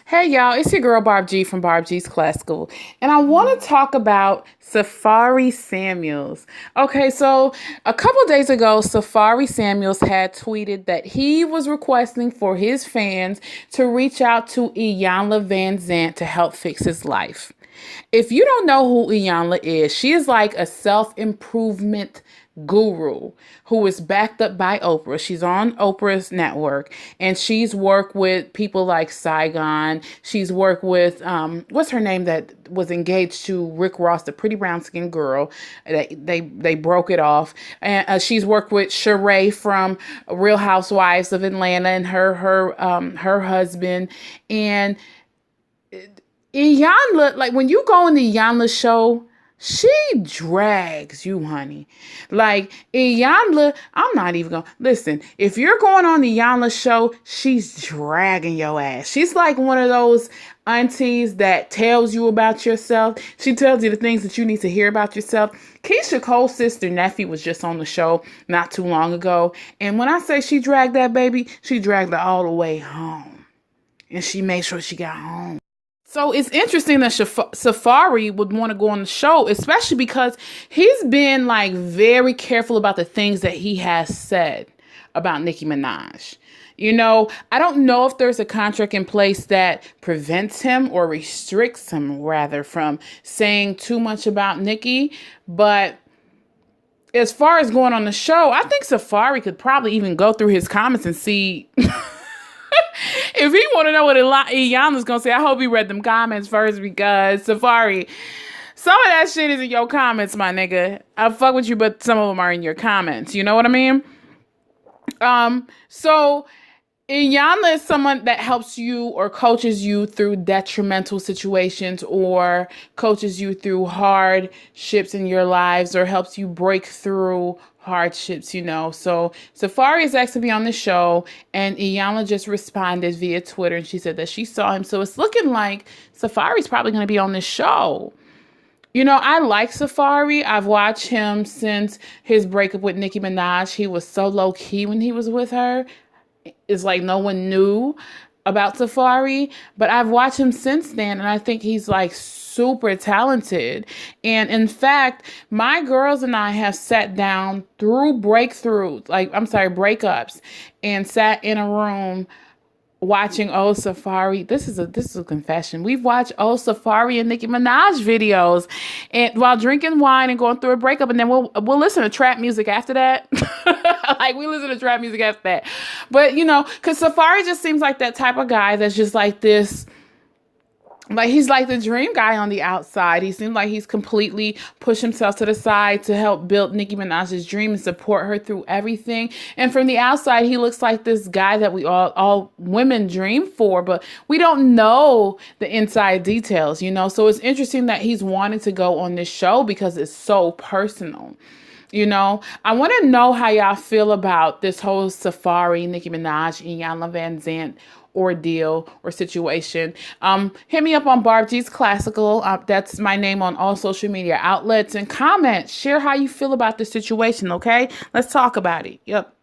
Hey y'all, it's your girl Barb G from Barb G's Classical, and I want to talk about Safaree Samuels. Okay, so a couple days ago, Safaree Samuels had tweeted that he was requesting for his fans to reach out to Iyanla Vanzant to help fix his life. If you don't know who Iyanla is, she is like a self-improvement guru who is backed up by Oprah. She's on Oprah's network, and she's worked with people like Saigon. She's worked with what's her name that was engaged to Rick Ross, the pretty brown skinned girl. They broke it off, and she's worked with Sheree from Real Housewives of Atlanta and her husband. And Iyanla, like when you go on the Iyanla show, she drags you, honey. Like Iyanla, I'm not even gonna listen. If you're going on the Iyanla show, she's dragging your ass. She's like one of those aunties that tells you about yourself. She tells you the things that you need to hear about yourself. Keisha Cole's sister Neffy was just on the show not too long ago, and when I say she dragged that baby, she dragged her all the way home, and she made sure she got home. So it's interesting that Safaree would want to go on the show, especially because he's been like very careful about the things that he has said about Nicki Minaj. You know, I don't know if there's a contract in place that prevents him or restricts him rather from saying too much about Nicki, but as far as going on the show, I think Safaree could probably even go through his comments and see if he want to know what Iyanla's going to say. I hope he read them comments first, because Safaree, some of that shit is in your comments, my nigga. I fuck with you, but some of them are in your comments. You know what I mean? So Iyanla is someone that helps you or coaches you through detrimental situations or coaches you through hardships in your lives or helps you break through hardships, you know. So Safaree is asked to be on the show, and Iyanla just responded via Twitter, and she said that she saw him. So it's looking like Safaree's probably going to be on the show. You know, I like Safaree. I've watched him since his breakup with Nicki Minaj. He was so low-key when he was with her. It's like no one knew about Safaree, but I've watched him since then, and I think he's like super talented. And in fact, my girls and I have sat down through breakups, and sat in a room watching old Safaree. This is a confession. We've watched old Safaree and Nicki Minaj videos, and while drinking wine and going through a breakup, and then we'll listen to trap music after that. Like we listen to trap music after that. But you know, because Safaree just seems like that type of guy that's just like this. Like he's like the dream guy on the outside. He seems like he's completely pushed himself to the side to help build Nicki Minaj's dream and support her through everything. And from the outside, he looks like this guy that we all women dream for, but we don't know the inside details, you know? So it's interesting that he's wanting to go on this show because it's so personal. You know, I want to know how y'all feel about this whole Safaree, Nicki Minaj, Iyanla Vanzant ordeal or situation. Hit me up on Barb G's Classical. That's my name on all social media outlets, and comment. Share how you feel about this situation, okay? Let's talk about it. Yep.